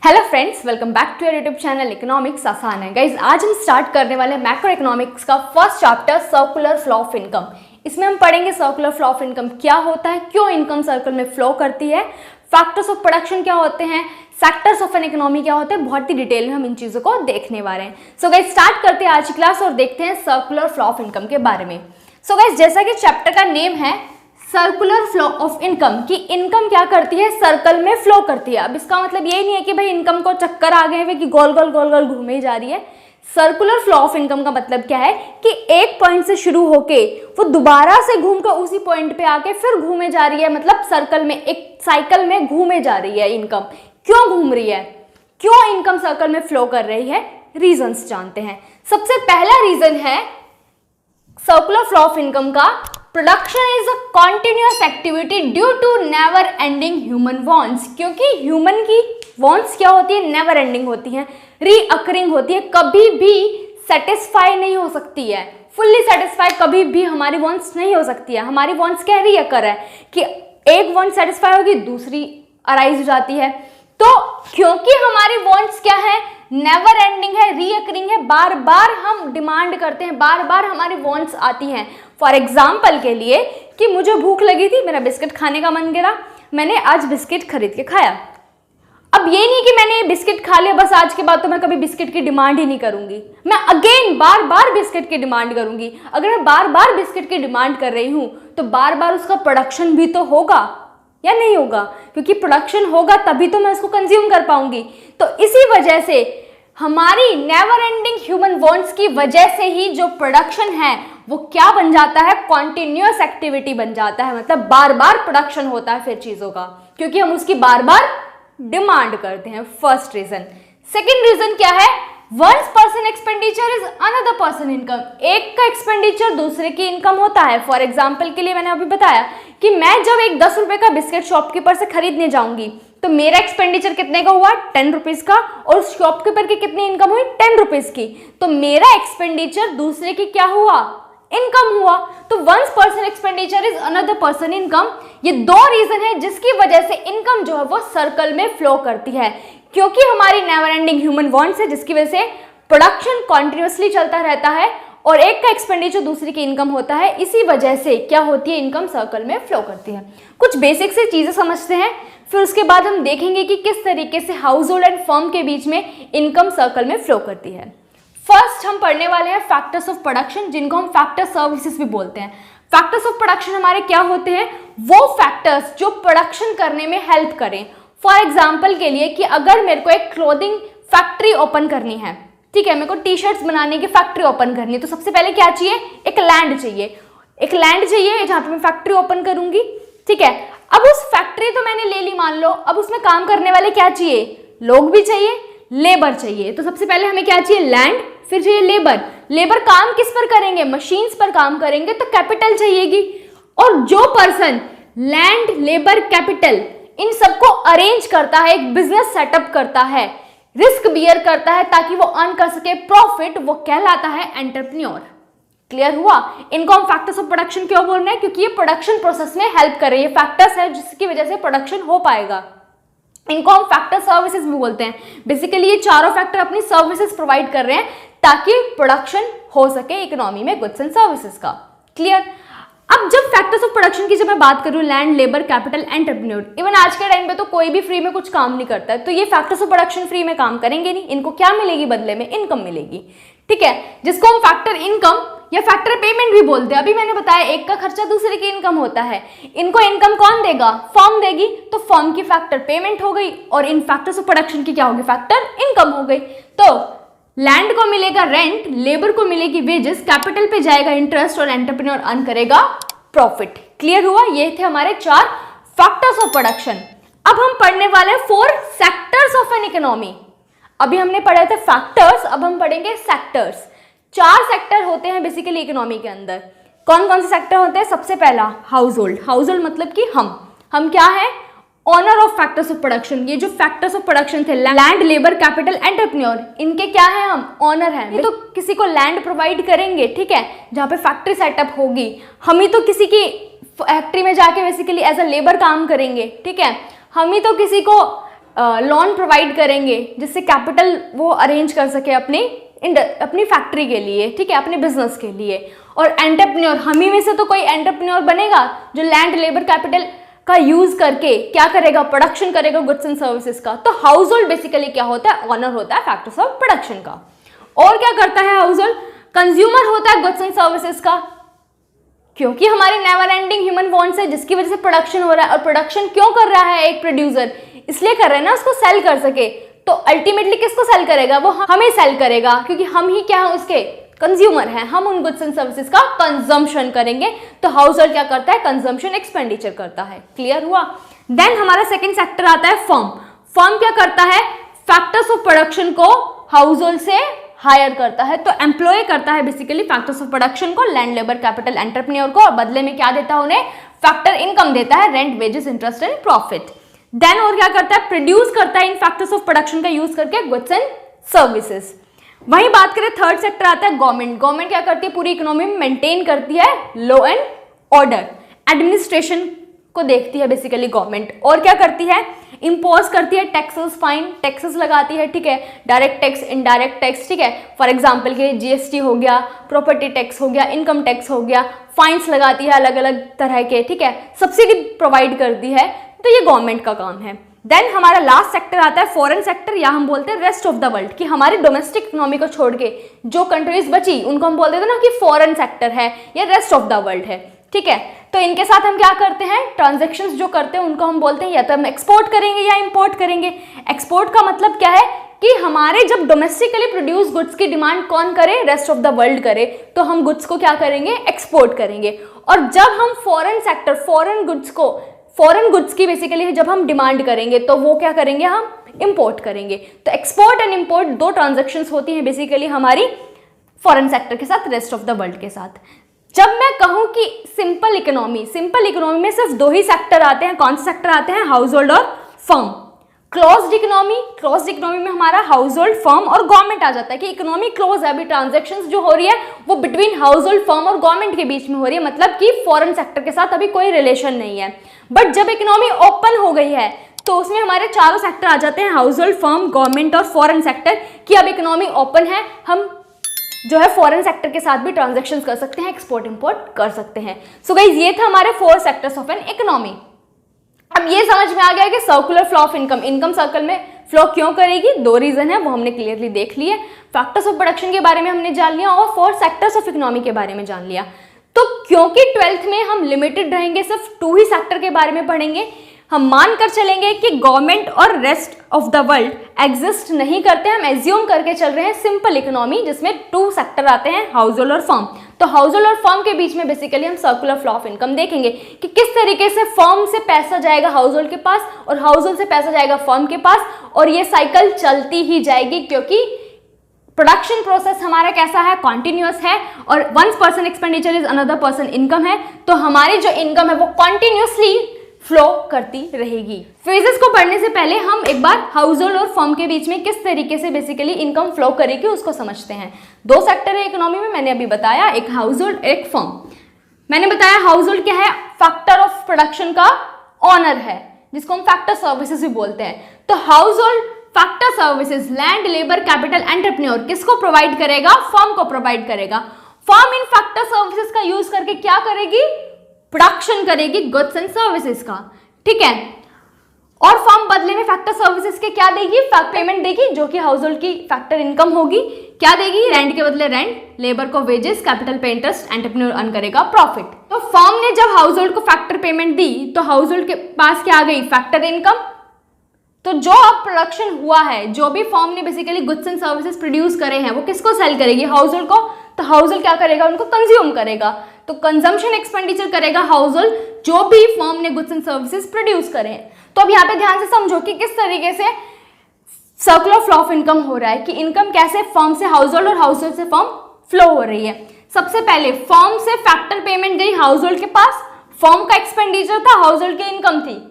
Hello friends, welcome back to your YouTube channel economics आसान है। Guys, आज हम स्टार्ट करने वाले मैक्रो इकोनॉमिक्स का first chapter circular flow of income. इसमें हम पढ़ेंगे सर्कुलर फ्लो ऑफ इनकम क्या होता है, क्यों इनकम सर्कल में फ्लो करती है, फैक्टर्स ऑफ प्रोडक्शन क्या होते हैं, सेक्टर्स ऑफ एन इकोनॉमी क्या होते हैं। बहुत ही डिटेल में हम इन चीज़ों को देखने वाले हैं। सो गाइज, स्टार्ट करते हैं आज की क्लास और देखते हैं सर्कुलर फ्लो ऑफ इनकम के बारे में। सो गाइज, जैसा कि चैप्टर का नेम है सर्कुलर फ्लो ऑफ इनकम, कि इनकम क्या करती है, सर्कल में फ्लो करती है। अब इसका मतलब ये नहीं है कि भाई इनकम को चक्कर आ गए हैं कि गोल गोल गोल गोल घूमे जा रही है। सर्कुलर फ्लो ऑफ इनकम का मतलब क्या है कि एक पॉइंट से शुरू होके वो दोबारा से घूमकर उसी पॉइंट पे आके फिर घूमे जा रही है। मतलब सर्कल में, एक साइकिल में घूमे जा रही है इनकम। क्यों घूम रही है, क्यों इनकम सर्कल में फ्लो कर रही है, रीजंस जानते हैं। सबसे पहला रीजन है सर्कुलर फ्लो ऑफ इनकम का, production is a continuous activity due to never ending human wants. क्योंकि ह्यूमन की वांट्स क्या होती है, नेवर एंडिंग होती है, रीअकरिंग होती है, कभी भी सेटिस्फाई नहीं हो सकती है। फुल्ली सेटिस्फाई कभी भी हमारी वांट्स नहीं हो सकती है। हमारी वांट्स क्या रीअकर है कि एक वांट सेटिस्फाई होगी दूसरी अराइज हो जाती है। तो क्योंकि हमारी वांट्स क्या है, नेवर एंडिंग है, रीअकरिंग है, बार बार हम डिमांड करते हैं, बार बार हमारी वांट्स आती हैं। फॉर एग्जाम्पल के लिए कि मुझे भूख लगी थी, मेरा बिस्किट खाने का मन करा, मैंने आज बिस्किट खरीद के खाया। अब ये नहीं कि मैंने बिस्किट खा लिया बस, आज के बाद तो मैं कभी बिस्किट की डिमांड ही नहीं करूंगी, मैं अगेन बार बार बिस्किट की डिमांड करूंगी। अगर मैं बार बार बिस्किट की डिमांड कर रही हूं तो बार बार उसका प्रोडक्शन भी तो होगा या नहीं होगा, क्योंकि प्रोडक्शन होगा तभी तो मैं उसको कंज्यूम कर पाऊंगी। तो इसी वजह से हमारी नेवर एंडिंग ह्यूमन वांट्स की वजह से ही जो प्रोडक्शन है वो क्या बन जाता है, कॉन्टिन्यूअस एक्टिविटी बन जाता है। मतलब बार बार प्रोडक्शन होता है फिर चीजों का, क्योंकि हम उसकी बार बार डिमांड करते हैं। First reason. सेकेंड रीजन क्या है, one's person expenditure is another person income. एक का एक्सपेंडिचर दूसरे की इनकम होता है। फॉर एग्जाम्पल के लिए मैंने अभी बताया कि मैं जब एक 10 रुपए का बिस्किट शॉपकीपर से खरीदने जाऊंगी तो मेरा एक्सपेंडिचर कितने का हुआ, 10 रुपीज का, और उस शॉपकीपर की कितनी इनकम हुई, 10 रुपीज की। तो मेरा एक्सपेंडिचर दूसरे की क्या हुआ, इनकम हुआ। तो one's person expenditure is another person income. ये दो रीजन है जिसकी वजह से इनकम जो है वो सर्कल में फ्लो करती है, क्योंकि हमारी नेवर एंडिंग ह्यूमन वांट्स है जिसकी वजह से प्रोडक्शन कॉन्टिन्यूअसली चलता रहता है और एक का एक्सपेंडिचर दूसरे की इनकम होता है। इसी वजह से क्या होती है, इनकम सर्कल में फ्लो करती है। कुछ बेसिक से चीजें समझते हैं, फिर उसके बाद हम देखेंगे कि किस तरीके से हाउस होल्ड एंड फर्म के बीच में इनकम सर्कल में फ्लो करती है। फर्स्ट हम पढ़ने वाले हैं फैक्टर्स ऑफ प्रोडक्शन, जिनको हम फैक्टर सर्विसेज भी बोलते हैं। फैक्टर्स ऑफ प्रोडक्शन हमारे क्या होते हैं, वो फैक्टर्स जो प्रोडक्शन करने में हेल्प करें। फॉर एग्जाम्पल के लिए कि अगर मेरे को एक क्लोथिंग फैक्ट्री ओपन करनी है, ठीक है, मेरे को टी शर्ट्स बनाने की फैक्ट्री ओपन करनी है, तो सबसे पहले क्या चाहिए, एक लैंड चाहिए। एक लैंड चाहिए जहां पे मैं फैक्ट्री ओपन करूंगी, ठीक है। अब उस फैक्ट्री तो मैंने ले ली मान लो, अब उसमें काम करने वाले क्या चाहिए, लोग भी चाहिए, लेबर चाहिए। तो सबसे पहले हमें क्या चाहिए, लैंड, फिर चाहिए लेबर। लेबर काम किस पर करेंगे, मशीन्स पर काम करेंगे, तो कैपिटल चाहिएगी। और जो person land, labour, capital in सबको अरेंज करता है, एक बिजनेस सेटअप करता है, रिस्क बियर करता है ताकि वो अर्न कर सके प्रॉफिट, वो कहलाता है एंटरप्रेन्योर। क्लियर हुआ। इनको हम फैक्टर्स ऑफ प्रोडक्शन क्यों बोल रहे हैं, क्योंकि ये प्रोडक्शन प्रोसेस में हेल्प कर रही है, फैक्टर्स है जिसकी वजह से प्रोडक्शन हो पाएगा। इनको हम फैक्टर सर्विसेज भी बोलते हैं। बेसिकली ये चारों फैक्टर अपनी सर्विसेज प्रोवाइड कर रहे हैं ताकि प्रोडक्शन हो सके इकोनॉमी में गुड्स एंड सर्विसेज का। क्लियर। अब जब फैक्टर्स ऑफ प्रोडक्शन की जब मैं बात करूं, land, labour, capital, entrepreneur, even आज के टाइम पे तो कोई भी फ्री में कुछ काम नहीं करता है, तो ये फैक्टर्स ऑफ प्रोडक्शन फ्री में काम करेंगे नहीं। इनको क्या मिलेगी बदले में, इनकम मिलेगी, ठीक है, जिसको हम फैक्टर इनकम या फैक्टर पेमेंट भी बोलते हैं। अभी मैंने बताया एक का खर्चा दूसरे की इनकम होता है, इनको इनकम कौन देगा, फर्म देगी, तो फर्म की फैक्टर पेमेंट हो गई और इन फैक्टर्स ऑफ प्रोडक्शन की क्या होगी, फैक्टर इनकम हो गई। तो लैंड को मिलेगा रेंट, लेबर को मिलेगी वेजेस, कैपिटल पे जाएगा इंटरेस्ट और एंटरप्रेन्योर अर्न करेगा प्रॉफिट। क्लियर हुआ। ये थे हमारे 4 फैक्टर्स ऑफ प्रोडक्शन। अब हम पढ़ने वाले 4 सेक्टर्स ऑफ एन इकोनॉमी। अभी हमने पढ़े थे फैक्टर्स, अब हम पढ़ेंगे सेक्टर्स। 4 सेक्टर होते हैं बेसिकली इकोनॉमी के अंदर। कौन कौन से सेक्टर होते हैं, सबसे पहला हाउस होल्ड। हाउस होल्ड मतलब कि हम क्या है, owner of factors of production. ये जो फैक्टर्स ऑफ प्रोडक्शन थे, लैंड, लेबर, कैपिटल, एंटरप्रेन्योर, इनके क्या है, हम ऑनर हैं। ये तो किसी को लैंड प्रोवाइड करेंगे, ठीक है, जहाँ पे फैक्ट्री सेटअप होगी। हम ही तो किसी की फैक्ट्री में जाके बेसिकली एज अ लेबर काम करेंगे, ठीक है। हम ही तो किसी को लोन प्रोवाइड करेंगे जिससे कैपिटल वो अरेंज कर सके अपनी फैक्ट्री के लिए, ठीक है, अपने बिजनेस के लिए। और एंटरप्रेन्योर, हम ही में से तो कोई एंटरप्रेन्योर बनेगा जो लैंड लेबर कैपिटल का यूज करके क्या करेगा, प्रोडक्शन करेगा गुड्स एंड सर्विसेज का। तो हाउस होल्ड बेसिकली क्या होता है, ऑनर होता है फैक्टर्स ऑफ प्रोडक्शन का। और क्या करता है हाउस होल्ड, कंज्यूमर होता है गुड्स एंड सर्विसेज का, क्योंकि हमारी नेवर एंडिंग ह्यूमन वांट्स है जिसकी वजह से प्रोडक्शन हो रहा है। और प्रोडक्शन क्यों कर रहा है एक प्रोड्यूसर, इसलिए कर रहा है ना उसको सेल कर सके। तो अल्टीमेटली किसको सेल करेगा, वो हमें सेल करेगा, क्योंकि हम ही क्या है उसके कंज्यूमर हैं, हम उन गुड्स एंड सर्विसेज का कंजम्पशन करेंगे। तो हाउस होल्ड क्या करता है, कंजम्पशन एक्सपेंडिचर करता है। क्लियर हुआ। देन हमारा सेकंड सेक्टर आता है फर्म। फर्म क्या करता है, फैक्टर्स ऑफ प्रोडक्शन को हाउस होल्ड से हायर करता है, तो एम्प्लॉय करता है बेसिकली फैक्टर्स ऑफ प्रोडक्शन को, लैंड लेबर कैपिटल एंटरप्रेन्योर को, और बदले में क्या देता है उन्हें, फैक्टर इनकम देता है, rent wages interest and profit. Then और क्या करता है, प्रोड्यूस करता है इन फैक्टर्स ऑफ प्रोडक्शन का यूज करके गुड्स एंड सर्विसेज। वही बात करें थर्ड सेक्टर आता है गवर्नमेंट। गवर्नमेंट क्या करती है, पूरी इकोनॉमी में मेंटेन करती है लॉ एंड ऑर्डर, एडमिनिस्ट्रेशन को देखती है बेसिकली गवर्नमेंट। और क्या करती है, इंपोज करती है टैक्सेस, फाइन टैक्सेस लगाती है, ठीक है, डायरेक्ट टैक्स, इनडायरेक्ट टैक्स, ठीक है। फॉर एग्जांपल के जीएसटी हो गया, प्रॉपर्टी टैक्स हो गया, इनकम टैक्स हो गया, फाइन्स लगाती है अलग अलग तरह के, ठीक है, सब्सिडी प्रोवाइड करती है। तो ये गवर्नमेंट का काम है। देन हमारा लास्ट सेक्टर आता है फॉरेन सेक्टर, या हम बोलते हैं रेस्ट ऑफ द वर्ल्ड, कि हमारी डोमेस्टिक इकोनॉमी को छोड़ के जो कंट्रीज बची उनको हम बोल देते हैं ना कि फॉरेन सेक्टर है या रेस्ट ऑफ द वर्ल्ड है, ठीक है। तो इनके साथ हम क्या करते हैं, ट्रांजैक्शंस जो करते हैं उनको हम बोलते हैं या तो हम एक्सपोर्ट करेंगे या इंपोर्ट करेंगे। एक्सपोर्ट का मतलब क्या है कि हमारे जब डोमेस्टिकली प्रोड्यूस गुड्स की डिमांड कौन करे, रेस्ट ऑफ द वर्ल्ड करे, तो हम गुड्स को क्या करेंगे, एक्सपोर्ट करेंगे। और जब हम फॉरेन सेक्टर, फॉरेन गुड्स की बेसिकली जब हम डिमांड करेंगे तो वो क्या करेंगे, हम इंपोर्ट करेंगे। तो एक्सपोर्ट एंड इंपोर्ट दो ट्रांजैक्शंस होती हैं बेसिकली हमारी फॉरेन सेक्टर के साथ, रेस्ट ऑफ द वर्ल्ड के साथ। जब मैं कहूं कि सिंपल इकोनॉमी में सिर्फ दो ही सेक्टर आते हैं, कौन से सेक्टर आते हैं, हाउस होल्ड और फर्म। क्लोज्ड इकोनॉमी में हमारा हाउस होल्ड, फर्म और गवर्नमेंट आ जाता है कि इकोनॉमी क्लोज है, अभी ट्रांजैक्शंस जो हो रही है वो बिटवीन हाउस होल्ड, फर्म और गवर्नमेंट के बीच में हो रही है, मतलब कि फॉरेन सेक्टर के साथ अभी कोई रिलेशन नहीं है। बट जब इकोनॉमी ओपन हो गई है तो उसमें हमारे चारों सेक्टर आ जाते हैं, हाउस होल्ड, फर्म, गवर्नमेंट और फॉरेन सेक्टर, कि अब इकोनॉमी ओपन है, हम जो है फॉरेन सेक्टर के साथ भी ट्रांजैक्शंस कर सकते हैं, एक्सपोर्ट इंपोर्ट कर सकते हैं। सो गाइस ये था हमारे 4 सेक्टर्स ऑफ एन इकोनॉमी। अब ये समझ में आ गया कि circular flow of income circle में फ्लो क्यों करेगी, 2 रीजन है वो हमने क्लियरली देख लिए। फैक्टर्स ऑफ प्रोडक्शन के बारे में हमने जान लिया और 4 सेक्टर्स ऑफ इकोनॉमी के बारे में जान लिया। तो क्योंकि 12th में हम लिमिटेड रहेंगे, सिर्फ 2 ही सेक्टर के बारे में पढ़ेंगे, हम मान कर चलेंगे कि गवर्नमेंट और rest of the world exist नहीं करते, हम एज्यूम करके चल रहे हैं सिंपल इकोनॉमी जिसमें 2 सेक्टर आते हैं, हाउस होल्ड और फर्म। तो हाउस होल्ड और फर्म के बीच में बेसिकली हम सर्कुलर फ्लो ऑफ इनकम देखेंगे कि किस तरीके से फर्म से पैसा जाएगा हाउस होल्ड के पास और हाउस होल्ड से पैसा जाएगा फर्म के पास, और ये साइकिल चलती ही जाएगी क्योंकि प्रोडक्शन प्रोसेस हमारा कैसा है, कॉन्टिन्यूअस है, और once person expenditure is another person income है, तो हमारी जो इनकम है वो कॉन्टिन्यूअसली फ्लो करती रहेगी। फेजेस को पढ़ने से पहले हम एक बार हाउस होल्ड और फर्म के बीच में किस तरीके से बेसिकली इनकम फ्लो करेगी उसको समझते हैं। 2 सेक्टर है इकोनॉमी में, मैंने अभी बताया, एक हाउस होल्ड एक फर्म। मैंने बताया हाउस होल्ड क्या है, फैक्टर ऑफ प्रोडक्शन का ऑनर है जिसको हम फैक्टर सर्विसेज भी बोलते हैं। तो house hold factor services, land labour capital entrepreneur किसको प्रोवाइड करेगा, फर्म को प्रोवाइड करेगा। फर्म इन फैक्टर सर्विसेज का यूज करके क्या करेगी, प्रोडक्शन करेगी गुड्स एंड सर्विसेज का, ठीक है। और फर्म बदले में फैक्टर सर्विसेज के क्या देगी, पेमेंट देगी जो कि हाउस होल्ड की फैक्टर इनकम होगी। क्या देगी, रेंट के बदले रेंट, लेबर को वेजेस, कैपिटल पे इंटरेस्ट, एंटरप्रेन्योर अर्न करेगा प्रॉफिट। तो फर्म ने जब हाउस होल्ड को फैक्टर पेमेंट दी तो हाउस होल्ड के पास क्या आ गई, फैक्टर इनकम। तो जो अब प्रोडक्शन हुआ है, जो भी फर्म ने basically goods and services produce करे हैं वो किसको सेल करेगी, हाउस होल्ड को। तो हाउस होल्ड क्या करेगा, उनको कंज्यूम करेगा, तो कंजम्पशन एक्सपेंडिचर करेगा हाउस होल्ड जो भी फर्म ने गुड्स एंड सर्विसेज प्रोड्यूस करे हैं। तो अब यहाँ पे ध्यान से समझो कि किस तरीके से सर्कुलर फ्लो ऑफ इनकम हो रहा है, कि इनकम कैसे फर्म से हाउस होल्ड और हाउस होल्ड से फर्म फ्लो हो रही है। सबसे पहले फर्म से फैक्टर पेमेंट गई हाउस होल्ड के पास, फर्म का एक्सपेंडिचर था, हाउस होल्ड की इनकम थी।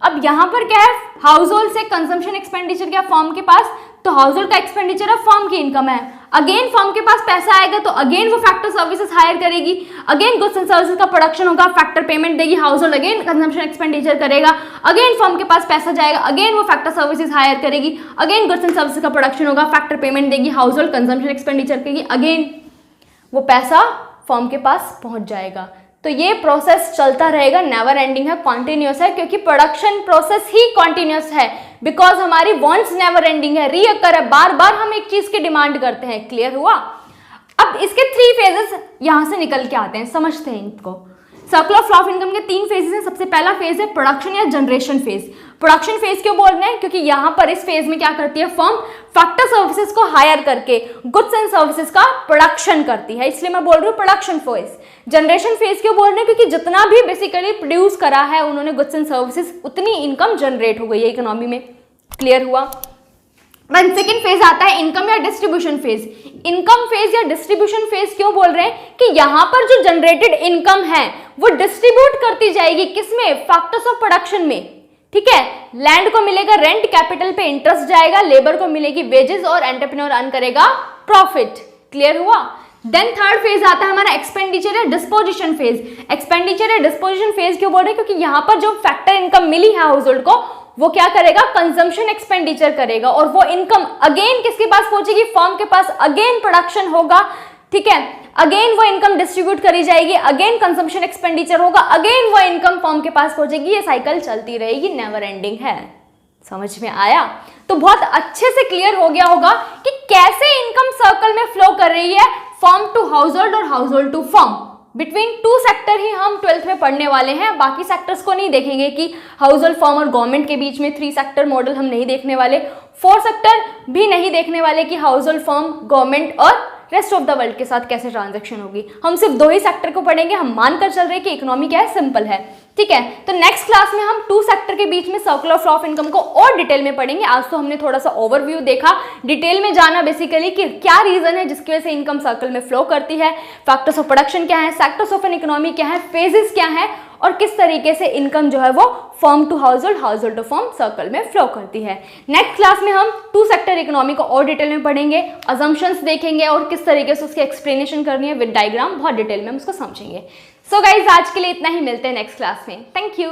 अब यहाँ पर क्या है, हाउस होल्ड से कंजम्पशन एक्सपेंडिचर गया फर्म के पास, तो हाउस होल्ड का एक्सपेंडिचर है, फर्म की इनकम है। अगेन फर्म के पास पैसा आएगा तो अगेन वो फैक्टर सर्विसेज हायर करेगी, अगेन गुड्स एंड सर्विसेज का प्रोडक्शन होगा, फैक्टर पेमेंट देगी, house hold again consumption expenditure करेगा, अगेन फर्म के पास पैसा जाएगा, अगेन वो फैक्टर सर्विसेज हायर करेगी, अगेन गुड्स एंड सर्विसेज का प्रोडक्शन होगा, फैक्टर पेमेंट देगी, हाउस होल्ड कंजम्पशन एक्सपेंडिचर करेगी, अगेन वो पैसा फर्म के पास पहुंच जाएगा। तो ये प्रोसेस चलता रहेगा, नेवर एंडिंग है, कॉन्टिन्यूस है, क्योंकि प्रोडक्शन प्रोसेस ही कॉन्टिन्यूस है, बिकॉज हमारी वांट्स नेवर एंडिंग है, रीअकर है, बार बार हम एक चीज की डिमांड करते हैं। क्लियर हुआ? अब इसके 3 फेजेस यहां से निकल के आते हैं, समझते हैं इनको। सर्कुलर फ्लो ऑफ इनकम के 3 फेजेस हैं। सबसे पहला फेज है प्रोडक्शन या जनरेशन फेज। प्रोडक्शन फेज क्यों बोल रहे हैं? क्योंकि यहां पर इस फेज में क्या करती है फर्म, फैक्टर सर्विसेज को हायर करके गुड्स एंड सर्विसेज का प्रोडक्शन करती है, इसलिए मैं बोल रही हूँ प्रोडक्शन फेज। जनरेशन फेज क्यों बोल रहे हैं? क्योंकि जितना भी बेसिकली प्रोड्यूस करा है उन्होंने गुड्स एंड सर्विसेज, उतनी इनकम जनरेट हो गई है इकोनॉमी में। क्लियर हुआ? सेकेंड फेज आता है इनकम या डिस्ट्रीब्यूशन फेज। इनकम फेज या डिस्ट्रीब्यूशन फेज क्यों बोल रहे हैं? कि यहां पर जो जनरेटेड इनकम है वो डिस्ट्रीब्यूट करती जाएगी, किसमें? फैक्टर्स ऑफ प्रोडक्शन में। ठीक है, लैंड को मिलेगा रेंट, कैपिटल पे इंटरेस्ट जाएगा, लेबर को मिलेगी वेजेस और एंटरप्रेन्योर अर्न करेगा प्रॉफिट। क्लियर हुआ? देन थर्ड फेज आता है हमारा एक्सपेंडिचर या डिस्पोजिशन फेज। एक्सपेंडिचर या डिस्पोजिशन फेज क्यों बोल रहे हैं? क्योंकि यहां पर जो फैक्टर इनकम मिली है हाउस होल्ड को, वो क्या करेगा? कंजम्पशन एक्सपेंडिचर करेगा, और वो इनकम अगेन किसके पास पहुंचेगी? फर्म के पास। अगेन प्रोडक्शन होगा, ठीक है, अगेन वो इनकम डिस्ट्रीब्यूट करी जाएगी, अगेन कंजम्पशन एक्सपेंडिचर होगा, अगेन वो इनकम फर्म के पास पहुंचेगी। ये साइकिल चलती रहेगी, नेवर एंडिंग है। समझ में आया? तो बहुत अच्छे से क्लियर हो गया होगा कि कैसे इनकम सर्कल में फ्लो कर रही है, फर्म टू हाउस होल्ड और household to firm. Between 2 sector ही हम 12th में पढ़ने वाले हैं, बाकी सेक्टर्स को नहीं देखेंगे कि हाउस होल्ड, फर्म और गवर्नमेंट के बीच में 3 सेक्टर मॉडल हम नहीं देखने वाले, 4 सेक्टर भी नहीं देखने वाले कि हाउस होल्ड, फर्म, गवर्नमेंट और रेस्ट ऑफ द वर्ल्ड के साथ कैसे ट्रांजैक्शन होगी। हम सिर्फ 2 ही सेक्टर को पढ़ेंगे। हम मानकर चल रहे हैं कि इकोनॉमी क्या है, सिंपल है। ठीक है, तो नेक्स्ट क्लास में हम 2 सेक्टर के बीच में सर्कुलर फ्लो ऑफ इनकम को और डिटेल में पढ़ेंगे। आज तो हमने थोड़ा सा ओवरव्यू देखा, डिटेल में जाना बेसिकली कि क्या रीजन है जिसकी वजह से इनकम सर्कल में फ्लो करती है, फैक्टर्स ऑफ प्रोडक्शन क्या है, सेक्टर्स ऑफ एन इकोनॉमी क्या है, फेजेस क्या है, और किस तरीके से इनकम जो है वो firm to household to firm circle में फ्लो करती है। नेक्स्ट क्लास में हम 2 सेक्टर इकोनॉमी को और डिटेल में पढ़ेंगे, अजम्पशंस देखेंगे और किस तरीके से उसकी एक्सप्लेनेशन करनी है विद डायग्राम, बहुत डिटेल में हम उसको समझेंगे। सो गाइज, आज के लिए इतना ही, मिलते हैं नेक्स्ट क्लास में। Thank you.